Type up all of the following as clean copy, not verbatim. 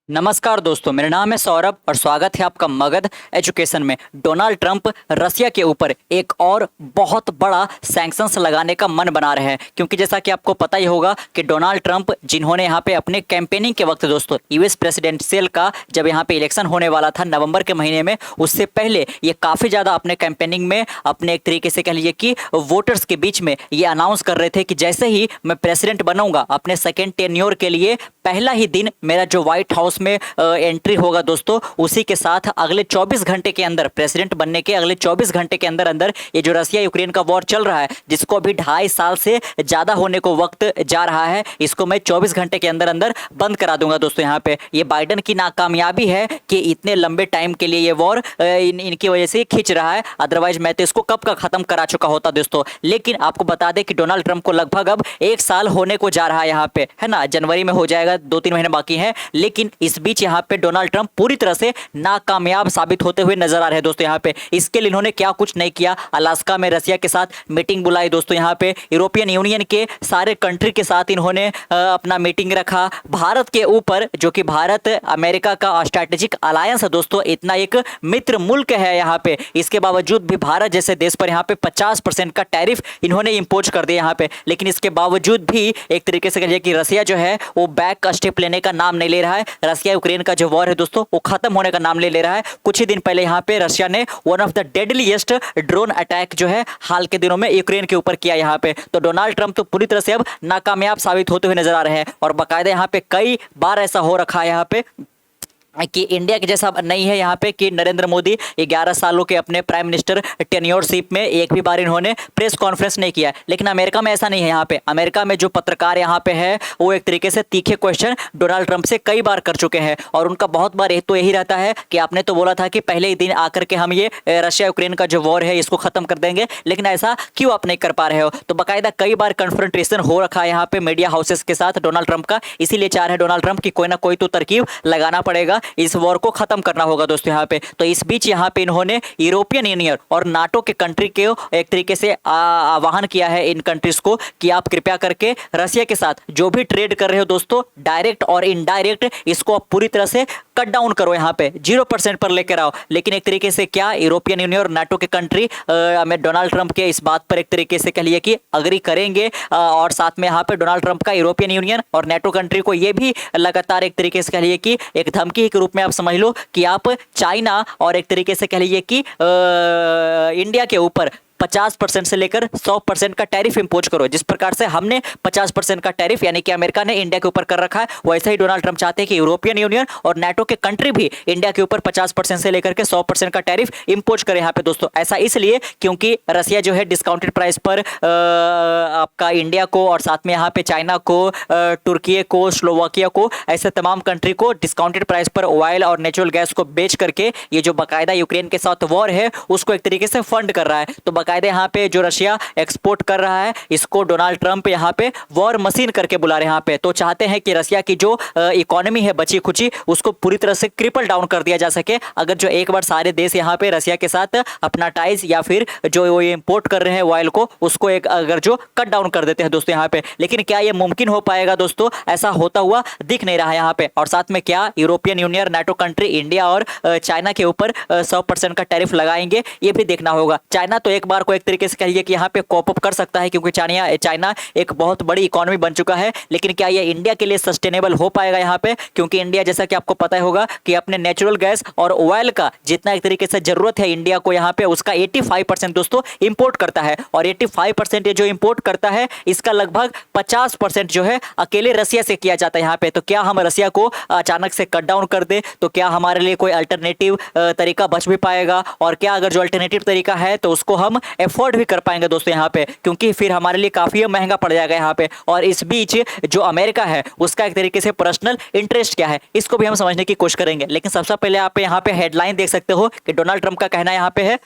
नमस्कार दोस्तों, मेरा नाम है सौरभ और स्वागत है आपका मगध एजुकेशन में। डोनाल्ड ट्रंप रसिया के ऊपर एक और बहुत बड़ा सैंक्शंस लगाने का मन बना रहे हैं, क्योंकि जैसा कि आपको पता ही होगा कि डोनाल्ड ट्रंप जिन्होंने यहाँ पे अपने कैंपेनिंग के वक्त दोस्तों यूएस प्रेसिडेंशियल का जब यहाँ पे इलेक्शन होने वाला था नवंबर के महीने में, उससे पहले ये काफ़ी ज़्यादा अपने कैंपेनिंग में अपने एक तरीके से कह लीजिए कि वोटर्स के बीच में ये अनाउंस कर रहे थे कि जैसे ही मैं प्रेसिडेंट बनूंगा अपने सेकेंड टेन्योर के लिए पहला ही दिन मेरा जो व्हाइट हाउस में एंट्री होगा दोस्तों, उसी के साथ अगले 24 घंटे के अंदर प्रेसिडेंट बनने के अगले 24 घंटे के अंदर अंदर ये जो रसिया यूक्रेन का वॉर चल रहा है, जिसको अभी 2.5 साल से ज़्यादा होने को वक्त जा रहा है, इसको मैं 24 घंटे के अंदर अंदर बंद करा दूंगा दोस्तों। यहाँ पे ये बाइडन की नाकामयाबी है कि इतने लंबे टाइम के लिए ये वॉर इनकी वजह से खींच रहा है, अदरवाइज मैं तो इसको कब का खत्म करा चुका होता दोस्तों। लेकिन आपको बता दें कि डोनाल्ड ट्रंप को लगभग अब 1 साल होने को जा रहा है यहाँ पे, है ना, जनवरी में हो जाएगा, 2-3 महीने बाकी हैं। लेकिन इस बीच यहाँ पे डोनाल्ड ट्रंप पूरी तरह से नाकामयाब साबित होते हुए नजर आ रहे हैं दोस्तों। यहाँ पे इसके लिए इन्होंने क्या कुछ नहीं किया। अलास्का में रसिया के साथ मीटिंग बुलाई दोस्तों, यहाँ पे यूरोपियन यूनियन के सारे कंट्री के साथ इन्होंने अपना मीटिंग रखा। भारत के ऊपर, जो कि भारत अमेरिका का स्ट्रैटेजिक अलायंस है दोस्तों, इतना एक मित्र मुल्क है यहाँ पे, इसके बावजूद भी भारत जैसे देश पर यहाँ पे 50% का टैरिफ इन्होंने इम्पोज कर दिया यहाँ पे। लेकिन इसके बावजूद भी एक तरीके से कहिए कि रसिया जो है वो बैक का स्टेप लेने का नाम नहीं ले रहा है। रसिया यूक्रेन का जो वॉर है दोस्तों वो खत्म होने का नाम ले रहा है। कुछ ही दिन पहले यहाँ पे रशिया ने one of the deadliest drone attack जो है हाल के दिनों में यूक्रेन के ऊपर किया यहाँ पे। तो डोनाल्ड ट्रंप तो पूरी तरह से अब नाकामयाब साबित होते हुए नजर आ रहे हैं, और बाकायदा यहाँ पे कई बार ऐसा हो रखा है यहाँ पे कि इंडिया के जैसा नहीं है यहाँ पे कि नरेंद्र मोदी 11 सालों के अपने प्राइम मिनिस्टर टेन्योरशिप में एक भी बार इन्होंने प्रेस कॉन्फ्रेंस नहीं किया। लेकिन अमेरिका में ऐसा नहीं है। यहाँ पे अमेरिका में जो पत्रकार यहाँ पे है वो एक तरीके से तीखे क्वेश्चन डोनाल्ड ट्रंप से कई बार कर चुके हैं, और उनका बहुत बार तो यही रहता है कि आपने तो बोला था कि पहले ही दिन आकर के हम ये रशिया यूक्रेन का जो वॉर है इसको खत्म कर देंगे, लेकिन ऐसा क्यों आप नहीं कर पा रहे हो। तो बाकायदा कई बार कन्फ्रंटेशन हो रखा है यहाँ पे मीडिया हाउसेस के साथ डोनाल्ड ट्रंप का। इसीलिए चाह रहे हैं डोनाल्ड ट्रंप की कोई ना कोई तो तरकीब लगाना पड़ेगा, इस वॉर को खत्म करना होगा दोस्तों यहाँ पे। तो इस बीच यहाँ पे इन्होंने यूरोपियन यूनियन और नाटो के कंट्री के एक तरीके से आह्वान किया है इन कंट्रीज को कि आप कृपया करके रसिया के साथ जो भी ट्रेड कर रहे हो दोस्तों, डायरेक्ट और इनडायरेक्ट, इसको आप पूरी तरह से कट डाउन करो, यहाँ पे 0% पर लेकर आओ। लेकिन एक तरीके से क्या यूरोपियन यूनियन और नाटो के कंट्री में डोनाल्ड ट्रंप के इस बात पर एक तरीके से कह लिए कि अग्री करेंगे, और साथ में यहाँ पे डोनाल्ड ट्रंप का यूरोपियन यूनियन और नाटो कंट्री को ये भी लगातार एक तरीके से कह लिए कि एक धमकी के रूप में आप समझ लो कि आप चाइना और एक तरीके से कह लीजिए कि इंडिया के ऊपर 50% से लेकर 100% का टैरिफ इंपोज करो। जिस प्रकार से हमने 50% का टैरिफ यानी कि अमेरिका ने इंडिया के ऊपर कर रखा है, वैसे ही डोनाल्ड ट्रंप चाहते हैं कि यूरोपियन यूनियन और नाटो के कंट्री भी इंडिया के ऊपर 50% से लेकर के 100% का टैरिफ इंपोज करे यहाँ पे दोस्तों। ऐसा इसलिए क्योंकि रसिया जो है डिस्काउंटेड प्राइस पर आपका इंडिया को और साथ में यहाँ पे चाइना को, तुर्की को, स्लोवाकिया को, ऐसे तमाम कंट्री को डिस्काउंटेड प्राइस पर ऑयल और नेचुरल गैस को बेच करके ये जो बाकायदा यूक्रेन के साथ वॉर है उसको एक तरीके से फंड कर रहा है। तो बाकायदे यहाँ पे जो रशिया एक्सपोर्ट कर रहा है इसको डोनाल्ड ट्रंप यहाँ पे वॉर मशीन करके बुला रहे हैं यहाँ पे। तो चाहते हैं कि रशिया की जो इकोनॉमी है बची खुची उसको पूरी तरह से क्रिपल डाउन कर दिया जा सके। अगर जो एक बार सारे देश यहाँ पे रशिया के साथ अपना टाइज या फिर जो वो इंपोर्ट कर रहे हैं ऑयल को उसको एक अगर जो कट डाउन कर देते हैं दोस्तों यहाँ पे। लेकिन क्या ये मुमकिन हो पाएगा दोस्तों? ऐसा होता हुआ दिख नहीं रहा है यहाँ पे। और साथ में क्या European union, NATO country, India और चाइना के ऊपर 100% का टैरिफ लगाएंगे, ये भी देखना होगा। चाइना तो एक बार को एक तरीके से कहिए कि यहाँ पे कॉप अप कर सकता है, क्योंकि चाइना एक बहुत बड़ी इकोनॉमी बन चुका है। लेकिन क्या ये इंडिया के लिए सस्टेनेबल हो पाएगा यहाँ पे? क्योंकि इंडिया जैसा कि आपको पता होगा कि अपने नेचुरल गैस और ऑयल का जितना एक तरीके से जरूरत है इंडिया को यहाँ पे, उसका 85% दोस्तों इंपोर्ट करता है। और 85% ये जो इंपोर्ट करता है इसका लगभग 50% जो है अकेले रसिया से किया जाता है यहाँ पे। तो क्या हम रसिया को अचानक से कट डाउन कर दे तो क्या हमारे लिए कोई अल्टरनेटिव तरीका बच भी पाएगा? और क्या अगर जो अल्टरनेटिव तरीका है तो उसको हम एफोर्ड भी कर पाएंगे दोस्तों यहाँ पे? क्योंकि फिर हमारे लिए काफी महंगा पड़ जाएगा यहाँ पे। और इस बीच जो अमेरिका है उसका एक तरीके से पर्सनल इंटरेस्ट क्या है इसको भी हम समझने की कोशिश करेंगे। लेकिन सबसे पहले आप यहाँ पे हेडलाइन देख सकते हो कि डोनाल्ड ट्रंप का कहना यहाँ पे है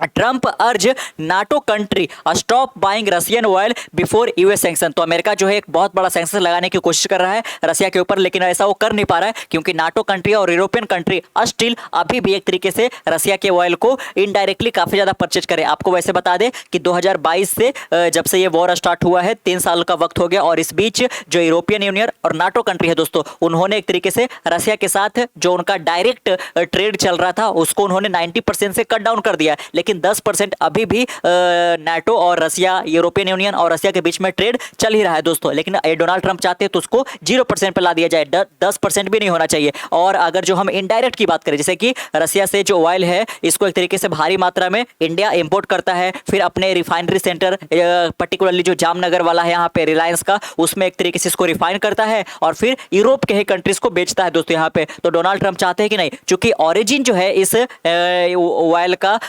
ट्रंप अर्ज NATO country stop buying Russian oil before US sanction. तो अमेरिका जो है एक बहुत बड़ा सैंक्शन लगाने की कोशिश कर रहा है रशिया के ऊपर, लेकिन ऐसा वो कर नहीं पा रहा है क्योंकि नाटो कंट्री और यूरोपियन कंट्री स्टिल अभी भी एक तरीके से रशिया के ऑयल को इनडायरेक्टली काफी ज्यादा परचेज करे। आपको वैसे बता दें कि 2022 से जब से ये वॉर स्टार्ट हुआ है 3 साल का वक्त हो गया, और इस बीच जो यूरोपियन यूनियन और नाटो कंट्री है दोस्तों, उन्होंने एक तरीके से रशिया के साथ जो उनका डायरेक्ट ट्रेड चल रहा था उसको उन्होंने 90% से कट डाउन कर दिया, लेकिन 10% अभी भी नाटो और रशिया, यूरोपियन यूनियन और रशिया के बीच में ट्रेड चल ही रहा है दोस्तों। लेकिन डोनाल्ड ट्रंप चाहते हैं तो उसको 0% पे ला दिया जाए, 10% भी नहीं होना चाहिए। और अगर जो हम इनडायरेक्ट की बात करें, जैसे कि रशिया से जो ऑयल है इसको एक तरीके से भारी मात्रा में इंडिया इंपोर्ट करता है, फिर अपने रिफाइनरी सेंटर पर्टिकुलरली जो जामनगर वाला है यहाँ पे रिलायंस का, उसमें एक तरीके से इसको रिफाइन करता है और फिर यूरोप के ही कंट्रीज को बेचता है दोस्तों यहाँ पे। तो डोनाल्ड ट्रंप चाहते हैं कि नहीं, चूंकि ओरिजिन जो है इस ऑयल का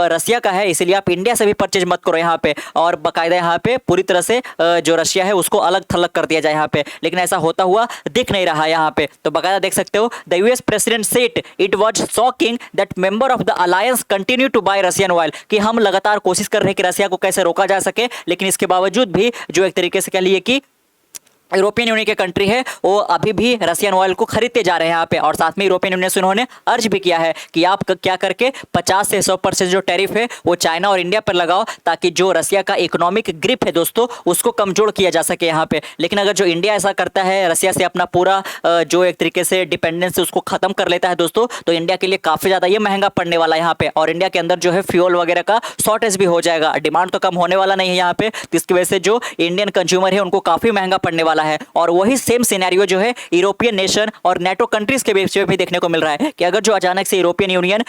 रशिया का है, इसलिए आप इंडिया से भी परचेज मत करो यहाँ पे, और बाकायदा यहाँ पे पूरी तरह से जो रशिया है उसको अलग थलग कर दिया जाए यहाँ पे। लेकिन ऐसा होता हुआ दिख नहीं रहा यहाँ पे। तो बाकायदा देख सकते हो, the US president said it was shocking that member of the alliance continue to buy Russian oil, कि हम लगातार कोशिश कर रहे हैं कि रशिया को कैसे रोका जा सके, लेकिन इसके बावजूद भी जो एक तरीके से कह लिए कि यूरोपियन यूनियन के कंट्री है वो अभी भी रशियन ऑयल को खरीदते जा रहे हैं यहाँ पे। और साथ में यूरोपियन यूनियन से उन्होंने अर्ज भी किया है कि आप क्या करके 50 से 100% जो टैरिफ है वो चाइना और इंडिया पर लगाओ, ताकि जो रशिया का इकोनॉमिक ग्रिप है दोस्तों उसको कमजोर किया जा सके यहाँ पे। लेकिन अगर जो इंडिया ऐसा करता है, रशिया से अपना पूरा जो एक तरीके से डिपेंडेंस है उसको खत्म कर लेता है दोस्तों, तो इंडिया के लिए काफी ज्यादा ये महंगा पड़ने वाला है यहाँ पे। और इंडिया के अंदर जो है फ्यूल वगैरह का शॉर्टेज भी हो जाएगा, डिमांड तो कम होने वाला नहीं है यहाँ पे, जिसकी वजह से जो इंडियन कंज्यूमर है उनको काफी महंगा पड़ने वाला है। और वही सेम सिनेरियो जो है यूरोपियन नेशन और नेटो कंट्रीज के बीच में भी देखने को मिल रहा है कि अगर जो अचानक से यूरोपियन यूनियन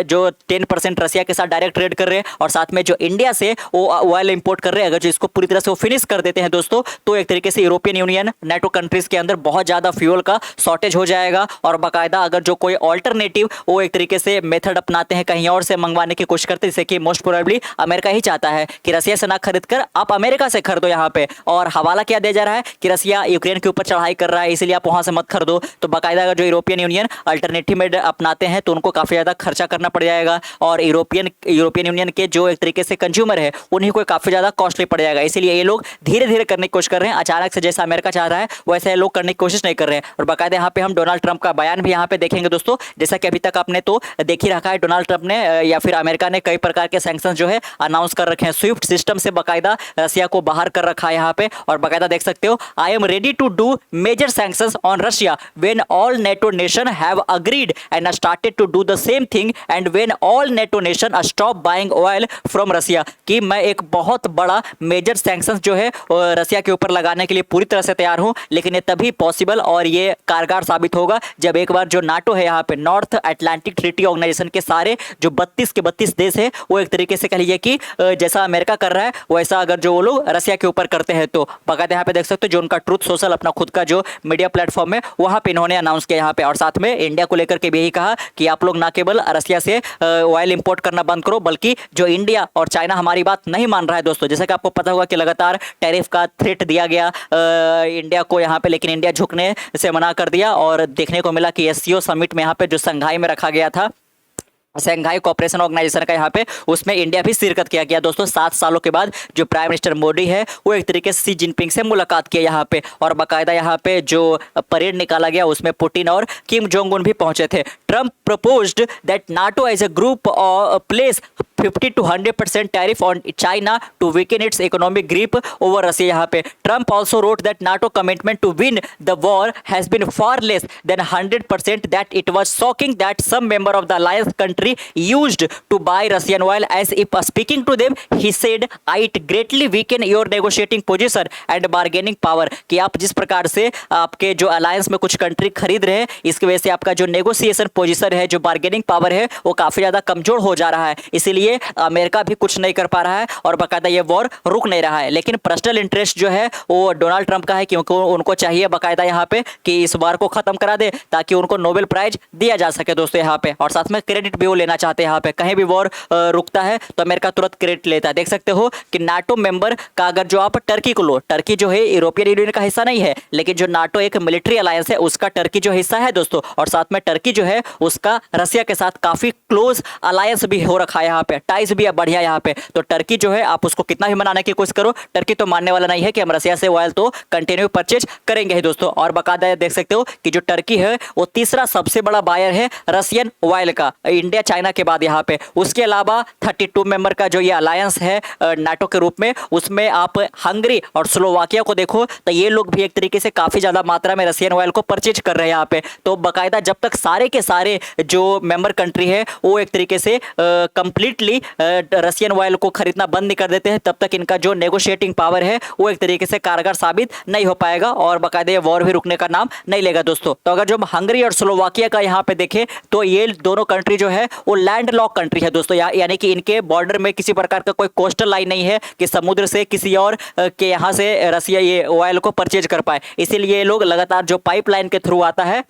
जो 10% रशिया के साथ डायरेक्ट ट्रेड कर रहे हैं और साथ में जो इंडिया से वो ऑयल इंपोर्ट कर रहे हैं, अगर जो इसको पूरी तरह से वो फिनिश कर देते हैं दोस्तों, तो एक तरीके से यूरोपियन यूनियन नेटो कंट्रीज के अंदर बहुत ज्यादा फ्यूल का शॉर्टेज हो जाएगा। और बाकायदा अगर जो कोई ऑल्टरनेटिव वो एक तरीके से मेथड अपनाते हैं, कहीं और से मंगवाने की कोशिश करते हैं, जैसे कि मोस्ट प्रोबेबली अमेरिका ही चाहता है कि रशिया से ना खरीद कर आप अमेरिका से खरीदो यहाँ पे। और हवाला क्या दिया जा रहा है कि रशिया यूक्रेन के ऊपर चढ़ाई कर रहा है, इसलिए आप वहां से मत खरीदो। तो बाकायदा अगर जो यूरोपियन यूनियन अल्टरनेटिव मेथड अपनाते हैं तो उनको काफी ज्यादा खर्चा करना पड़ जाएगा, और यूरोपियन यूनियन के जो एक तरीके से कंज्यूमर है उन्हीं को काफी ज्यादा कॉस्टली पड़ जाएगा। इसलिए ये लोग धीरे धीरे करने की कोशिश कर रहे हैं, अचानक से जैसा अमेरिका चाह रहा है वैसे लोग करने की कोशिश नहीं कर रहे हैं। और बाकायदा यहाँ पे हम डोनाल्ड ट्रंप का बयान भी यहाँ पे देखेंगे दोस्तों, जैसा कि अभी तक आपने तो देख ही रखा है, डोनाल्ड ट्रंप ने या फिर अमेरिका ने कई प्रकार के सैंक्शन जो है अनाउंस कर रखे हैं। स्विफ्ट सिस्टम से बाकायदा रशिया को बाहर कर रखा है यहाँ पे। और बाकायदा देख सकते हो, I am ready to do major sanctions on Russia when all NATO nation have agreed and started to do the same thing and when all NATO nation stop buying oil from Russia, कि मैं एक बहुत बड़ा major sanctions जो है Russia के ऊपर लगाने के लिए पूरी तरह से तैयार हूं, लेकिन ये तभी पॉसिबल और ये कारगर साबित होगा जब एक बार जो नाटो है यहाँ पे, नॉर्थ अटलांटिक ट्रीटी ऑर्गेनाइजेशन के सारे जो 32 के 32 देश है वो एक तरीके से कह लीजिए कि जैसा अमेरिका कर रहा है वैसा अगर जो वो लोग रशिया के ऊपर करते हैं तो बाकायदा यहाँ पे देख सकते हो जो उनका ट्रूथ सोशल अपना खुद का जो मीडिया प्लेटफॉर्म है वहां पे इन्होंने अनाउंस किया यहाँ पे। और साथ में इंडिया को लेकर के भी यही कहा कि आप लोग ना केवल रशिया से ऑयल इंपोर्ट करना बंद करो, बल्कि जो इंडिया और चाइना हमारी बात नहीं मान रहा है दोस्तों, जैसा कि आपको पता होगा कि लगातार टैरिफ का थ्रेट दिया गया इंडिया को यहाँ पे, लेकिन इंडिया झुकने से मना कर दिया। और देखने को मिला कि एससीओ समिट में यहाँ पे जो संघाई में रखा गया था, शंघाई कोऑपरेशन ऑर्गेनाइजेशन का, यहाँ पे उसमें इंडिया भी शिरकत किया गया दोस्तों। 7 सालों के बाद जो प्राइम मिनिस्टर मोदी है वो एक तरीके से शी जिनपिंग से मुलाकात किया यहाँ पे, और बाकायदा यहाँ पे जो परेड निकाला गया उसमें पुतिन और किम जोंग उन भी पहुंचे थे। Trump proposed that NATO as a group place 50 to 100% tariff on China to weaken its economic grip over Russia यहाँ पे। Trump also wrote that NATO commitment to win the war has been far less than 100%, that it was shocking that some member of the alliance country used to buy Russian oil as if speaking to them he said it greatly weaken your negotiating position and bargaining power, कि आप जिस प्रकार से आपके जो alliance में कुछ country खरीद रहे हैं इसकी वजह से आपका जो नेगोशिएशन पोजीशन है, जो बार्गेनिंग पावर है वो काफी ज्यादा कमजोर हो जा रहा है। इसलिए अमेरिका भी कुछ नहीं कर पा रहा है और बाकायदा ये वॉर रुक नहीं रहा है। लेकिन पर्सनल इंटरेस्ट जो है वो डोनाल्ड ट्रंप का है, क्योंकि उनको चाहिए बाकायदा यहाँ पे कि इस वार को खत्म करा दे ताकि उनको नोबेल प्राइज दिया जा सके दोस्तों यहाँ पे। और साथ में क्रेडिट भी वो लेना चाहते हैं यहाँ पे, कहीं भी वॉर रुकता है तो अमेरिका तुरंत क्रेडिट लेता है। देख सकते हो कि नाटो मेंबर का अगर जो आप टर्की को लो, टर्की जो है यूरोपियन यूनियन का हिस्सा नहीं है, लेकिन जो नाटो एक मिलिट्री अलायंस है उसका टर्की जो हिस्सा है दोस्तों, और साथ में टर्की जो है उसका रशिया के साथ काफी क्लोज अलायंस भी हो रखा है यहाँ पे। पे टाइज भी बढ़िया यहाँ पे। तो टर्की जो है आप उसको कितना भी मनाने की कोशिश करो, टर्की तो मानने वाला नहीं है कि हम रसिया से ऑयल तो कंटिन्यू परचेज करेंगे ही दोस्तों। और बाकायदा देख सकते हो कि जो टर्की है वो तीसरा सबसे बड़ा बायर है रशियन ऑयल का, इंडिया चाइना के बाद यहाँ पे। उसके अलावा 32 मेंबर का जो ये अलायंस है नाटो के रूप में, उसमें आप हंगरी और स्लोवाकिया को देखो तो ये लोग भी एक तरीके से काफी ज्यादा मात्रा में रशियन ऑयल को परचेज कर रहे हैं यहाँ पे। तो बाकायदा जब तक सारे के सारे जो मेंबर कंट्री है वो एक तरीके से कंप्लीटली रशियन ऑयल को खरीदना बंद नहीं कर देते हैं, तब तक इनका जो नेगोशिएटिंग पावर है वो एक तरीके से कारगर साबित नहीं हो पाएगा और बाकायदा ये वॉर भी रुकने का नाम नहीं लेगा दोस्तों। तो अगर जो हम हंगरी और स्लोवाकिया का यहाँ पे देखें तो ये दोनों कंट्री जो है वो लैंड लॉक कंट्री है दोस्तों, यानी कि इनके बॉर्डर में किसी प्रकार का कोई कोस्टल लाइन नहीं है कि समुद्र से किसी और के यहाँ से रसिया ये ऑयल को परचेज कर पाए। इसीलिए ये लोग लगातार जो पाइपलाइन के थ्रू आता है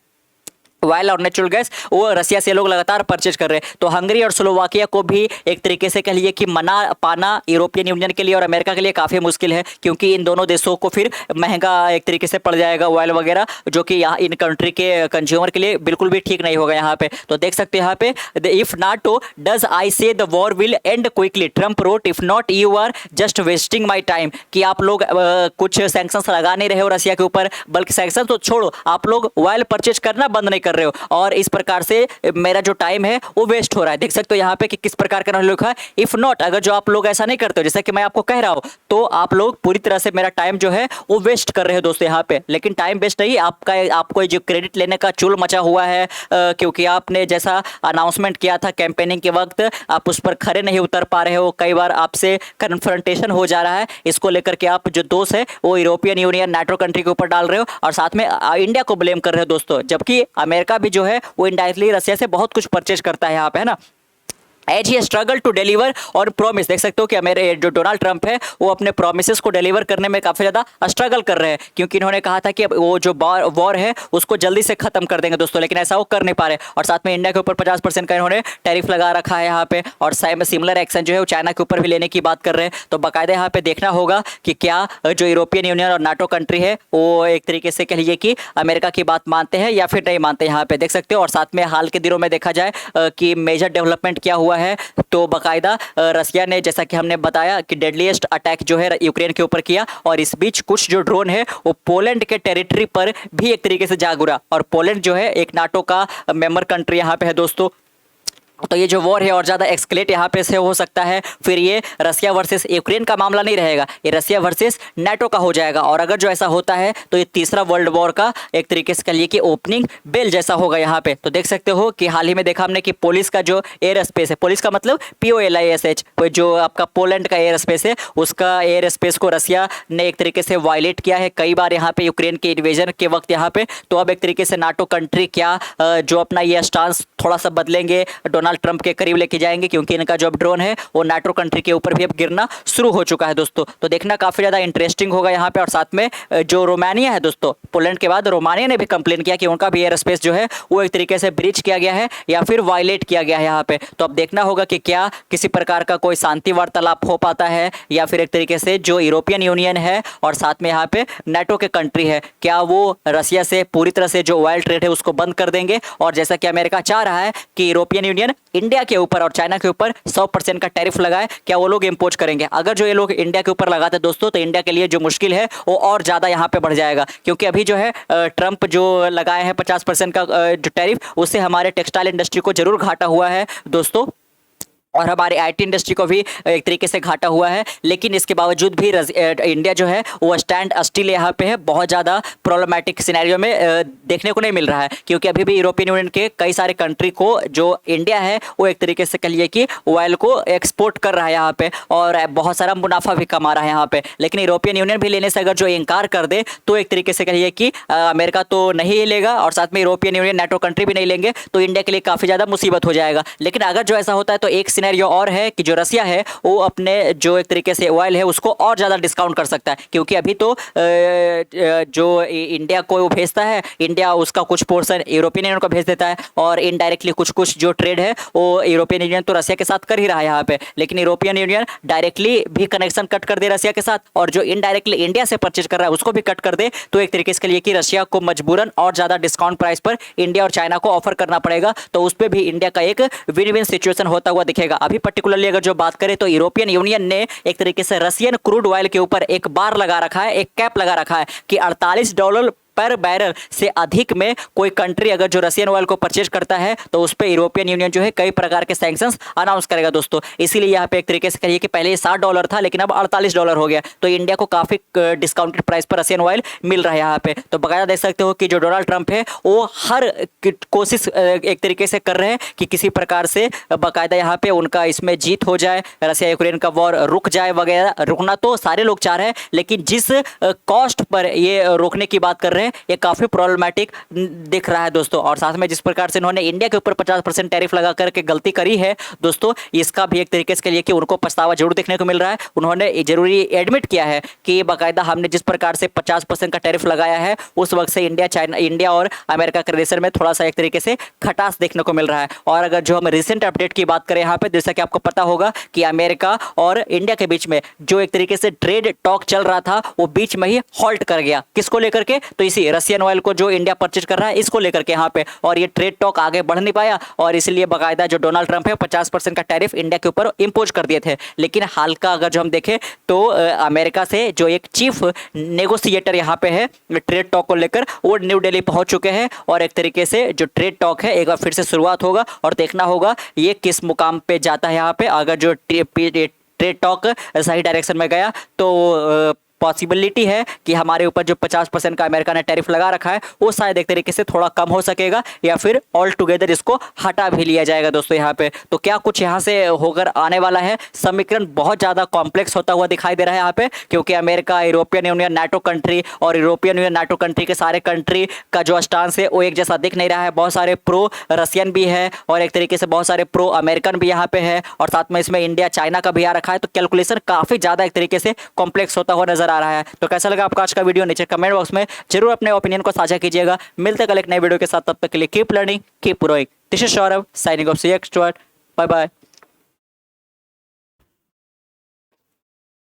ऑयल और नेचुरल गैस वो रसिया से लोग लगातार परचेज कर रहे हैं। तो हंगरी और स्लोवाकिया को भी एक तरीके से कह लीजिए कि मना पाना यूरोपियन यूनियन के लिए और अमेरिका के लिए काफ़ी मुश्किल है, क्योंकि इन दोनों देशों को फिर महंगा एक तरीके से पड़ जाएगा ऑयल वगैरह, जो कि यहाँ इन कंट्री के कंज्यूमर के लिए बिल्कुल भी ठीक नहीं होगा यहाँ पे। तो देख सकते हैं यहाँ पे, if NATO does I say the war will end quickly, Trump wrote, if not you are just wasting my time. कि आप लोग कुछ सैंक्शंस लगा नहीं रहे हो रसिया के ऊपर, बल्कि सैंक्शन तो छोड़ो, आप लोग ऑयल परचेज करना बंद नहीं कर रहे हो और इस प्रकार से मेरा जो टाइम है वो वेस्ट हो रहा है। देख सकते हो यहाँ पे कि किस प्रकार का लिखा है, इफ नॉट, अगर जो आप लोग ऐसा नहीं करते हो जैसा कि मैं आपको कह रहा हूँ, तो आप लोग पूरी तरह से मेरा टाइम जो है वो वेस्ट कर रहे हो दोस्तों यहाँ पे। लेकिन टाइम वेस्ट नहीं, आपको जो क्रेडिट लेने का चूल मचा हुआ है, क्योंकि आपने जैसा अनाउंसमेंट किया था कैंपेनिंग के वक्त, आप उस पर खड़े नहीं उतर पा रहे हो, कई बार आपसे कन्फ्रंटेशन हो जा रहा है, इसको लेकर के आप जो दोष है वो यूरोपियन यूनियन नाटो कंट्री के ऊपर डाल रहे हो और साथ में इंडिया को ब्लेम कर रहे हो दोस्तों। जबकि अमेरिका भी जो है वो इनडायरेक्टली रसिया से बहुत कुछ परचेज करता है यहाँ पे, है ना। As he struggle to deliver और प्रोमिस, देख सकते हो कि मेरे जो डोनाल्ड ट्रंप है वो अपने प्रोमिसेस को डिलीवर करने में काफ़ी ज़्यादा स्ट्रगल कर रहे हैं, क्योंकि इन्होंने कहा था कि अब वो जो वॉर है उसको जल्दी से खत्म कर देंगे दोस्तों, लेकिन ऐसा वो कर नहीं पा रहे। और साथ में इंडिया के ऊपर 50% का इन्होंने टैरिफ लगा रखा है यहाँ पे, और सिमिलर एक्शन जो है वो चाइना के ऊपर भी लेने की बात कर रहे हैं। तो बाकायदा यहाँ पे देखना होगा कि क्या जो यूरोपियन यूनियन और नाटो कंट्री है वो एक तरीके से कह लीजिए कि अमेरिका की बात मानते हैं या फिर नहीं मानते, यहाँ पे देख सकते हो। और साथ में हाल के दिनों में देखा जाए कि मेजर डेवलपमेंट क्या हुआ है, तो बाकायदा रसिया ने, जैसा कि हमने बताया, कि डेडलीस्ट अटैक जो है यूक्रेन के ऊपर किया, और इस बीच कुछ जो ड्रोन है वो पोलैंड के टेरिटरी पर भी एक तरीके से जा गिरा। और पोलैंड जो है एक नाटो का मेंबर कंट्री यहाँ पे है दोस्तों। तो ये जो वॉर है और ज़्यादा एक्सकेलेट यहाँ पे से हो सकता है, फिर ये रसिया वर्सेस यूक्रेन का मामला नहीं रहेगा, ये रसिया वर्सेस नाटो का हो जाएगा। और अगर जो ऐसा होता है तो ये तीसरा वर्ल्ड वॉर का एक तरीके से कह लिए कि ओपनिंग बेल जैसा होगा यहाँ पे। तो देख सकते हो कि हाल ही में देखा हमने कि पुलिस का जो एयर स्पेस है, पुलिस का मतलब POLISH, जो आपका पोलैंड का एयर स्पेस है, उसका एयर स्पेस को रसिया ने एक तरीके से वायलेट किया है कई बार यहाँ पे यूक्रेन के इन्वेजन के वक्त यहाँ पे। तो अब एक तरीके से नाटो कंट्री क्या जो अपना ये स्टांस थोड़ा सा बदलेंगे, डोनाल्ड ट्रंप के करीब लेके जाएंगे, क्योंकि इनका जो ड्रोन है वो नाटो कंट्री के ऊपर भी अब गिरना शुरू हो चुका है दोस्तों। तो देखना काफी ज्यादा इंटरेस्टिंग होगा यहाँ पे। और साथ में जो रोमानिया है दोस्तों, पोलैंड के बाद रोमानिया ने भी कंप्लेन किया कि उनका भी एयर स्पेस जो है वो एक तरीके से ब्रीच किया गया है या फिर वायलेट किया गया है यहाँ पे। तो अब देखना होगा कि क्या किसी प्रकार का कोई शांति वार्तालाप हो पाता है, या फिर एक तरीके से जो यूरोपियन यूनियन है और साथ में यहाँ पे नाटो के कंट्री है, क्या वो रसिया से पूरी तरह से जो ऑयल ट्रेड है उसको बंद कर देंगे। और जैसा कि अमेरिका चाह रहा है कि यूरोपियन यूनियन इंडिया के ऊपर और चाइना के ऊपर 100% का टैरिफ लगाए, क्या वो लोग इंपोज करेंगे। अगर जो ये लोग इंडिया के ऊपर लगाते दोस्तों, तो इंडिया के लिए जो मुश्किल है वो और ज़्यादा यहाँ पे बढ़ जाएगा, क्योंकि अभी जो है ट्रंप जो लगाए हैं 50% का जो टैरिफ, उससे हमारे टेक्सटाइल इंडस्ट्री को जरूर घाटा हुआ है दोस्तों, और हमारे IT इंडस्ट्री को भी एक तरीके से घाटा हुआ है। लेकिन इसके बावजूद भी इंडिया जो है वो स्टैंड स्टिल यहाँ पे है, बहुत ज़्यादा प्रॉब्लमेटिक सिनेरियो में देखने को नहीं मिल रहा है, क्योंकि अभी भी यूरोपियन यूनियन के कई सारे कंट्री को जो इंडिया है वो एक तरीके से कह लिए कि ऑयल को एक्सपोर्ट कर रहा है यहाँ पे, और बहुत सारा मुनाफा भी कमा रहा है यहाँ पे। लेकिन यूरोपियन यूनियन भी लेने से अगर जो इनकार कर दे, तो एक तरीके से कहिए कि अमेरिका तो नहीं लेगा और साथ में यूरोपियन यूनियन नाटो कंट्री भी नहीं लेंगे, तो इंडिया के लिए काफ़ी ज़्यादा मुसीबत हो जाएगा। लेकिन अगर जो ऐसा होता है तो एक सिनेरियो और है कि जो रसिया है वो अपने जो एक तरीके से ऑयल है उसको और ज़्यादा डिस्काउंट कर सकता है, क्योंकि अभी तो जो इंडिया को वो भेजता है, इंडिया उसका कुछ पोर्शन यूरोपियन यूनियन को भेज देता है, और इनडायरेक्टली कुछ कुछ जो ट्रेड है वो यूरोपियन यूनियन तो रसिया के साथ कर ही रहा है यहाँ पे। लेकिन यूरोपियन यूनियन डायरेक्टली भी कनेक्शन कट कर दे रसिया के साथ, और जो इनडायरेक्टली इंडिया से परचेज कर रहा है उसको भी कट कर दे, तो एक तरीके से लिए कि रसिया को मजबूरन और ज़्यादा डिस्काउंट प्राइस पर इंडिया और चाइना को ऑफर करना पड़ेगा। तो उस पर भी इंडिया का एक विन विन सिचुएशन होता हुआ दिखेगा। करेगा। अभी पर्टिकुलरली अगर जो बात करें तो यूरोपियन यूनियन ने एक तरीके से रशियन क्रूड ऑयल के ऊपर एक बार लगा रखा है, एक कैप लगा रखा है कि $48 पर बैरल से अधिक में कोई कंट्री अगर जो रशियन ऑयल को परचेज करता है तो उस पर यूरोपियन यूनियन जो है कई प्रकार के सैंक्शंस अनाउंस करेगा दोस्तों। इसीलिए यहाँ पे एक तरीके से कहिए कि पहले ये $60 था लेकिन अब $48 हो गया, तो इंडिया को काफी डिस्काउंटेड प्राइस पर रशियन ऑयल मिल रहा है यहाँ पे। तो बकायदा देख सकते हो कि जो डोनाल्ड ट्रंप है वो हर कोशिश एक तरीके से कर रहे हैं कि किसी प्रकार से बकायदा यहाँ पे उनका इसमें जीत हो जाए, रशिया यूक्रेन का वॉर रुक जाए वगैरह। रुकना तो सारे लोग चाह रहे हैं लेकिन जिस कॉस्ट पर ये रोकने की बात कर रहे हैं ये काफी प्रॉब्लमैटिक दिख रहा है दोस्तों। और साथ में जिस प्रकार से इन्होंने इंडिया के ऊपर 50% टैरिफ लगा करके गलती करी है दोस्तों, इसका भी एक तरीके से कहिए कि उनको पछतावा जरूर देखने को मिल रहा है। उन्होंने जरूरी एडमिट किया है कि बाकायदा हमने जिस प्रकार से 50% का टैरिफ लगाया है उस वक्त से इंडिया और अमेरिका के रिलेशन में थोड़ा सा एक तरीके से खटास देखने को मिल रहा है। और अगर जो हम रिसेंट अपडेट की बात करें यहाँ पे, जैसा कि आपको पता होगा कि अमेरिका और इंडिया के बीच में जो एक तरीके से ट्रेड टॉक चल रहा था वो बीच में ही हॉल्ट कर गया। किसको लेकर के? तो इसी रशियन ऑयल को जो इंडिया परचेज कर रहा है इसको लेकर के यहाँ पे, और ये ट्रेड टॉक आगे बढ़ नहीं पाया और इसलिए बाकायदा जो डोनाल्ड ट्रंप है 50% का टैरिफ इंडिया के ऊपर इंपोज कर दिए थे। लेकिन हाल का अगर जो हम देखें तो अमेरिका से जो एक चीफ नेगोशिएटर यहाँ पे है ट्रेड टॉक को लेकर, वो न्यू दिल्ली पहुंच चुके हैं और एक तरीके से जो ट्रेड टॉक है एक बार फिर से शुरुआत होगा और देखना होगा ये किस मुकाम पे जाता है। यहाँ पे अगर जो ट्रेड टॉक सही डायरेक्शन में गया तो पॉसिबिलिटी है कि हमारे ऊपर जो 50% का अमेरिका ने टैरिफ लगा रखा है वो शायद एक तरीके से थोड़ा कम हो सकेगा या फिर ऑल टुगेदर इसको हटा भी लिया जाएगा दोस्तों यहाँ पे। तो क्या कुछ यहाँ से होकर आने वाला है? समीकरण बहुत ज़्यादा कॉम्प्लेक्स होता हुआ दिखाई दे रहा है यहाँ पे, क्योंकि America, European union, NATO country और यूरोपियन यूनियन नाटो कंट्री के सारे कंट्री का जो स्टांस है वो एक जैसा दिख नहीं रहा है। बहुत सारे प्रो रशियन भी है और एक तरीके से बहुत सारे प्रो अमेरिकन भी यहाँ पे है और साथ में इसमें इंडिया चाइना का भी आ रखा है। तो कैलकुलेशन काफ़ी ज़्यादा एक तरीके से कॉम्प्लेक्स होता हुआ नजर आ रहा है। तो कैसा लगा आपका आज का वीडियो? नीचे कमेंट बॉक्स में जरूर अपने ओपिनियन को साझा कीजिएगा। मिलते कल एक नए वीडियो के साथ, तब तक के लिए keep learning, keep growing. This is Saurabh signing off C expert. Bye bye.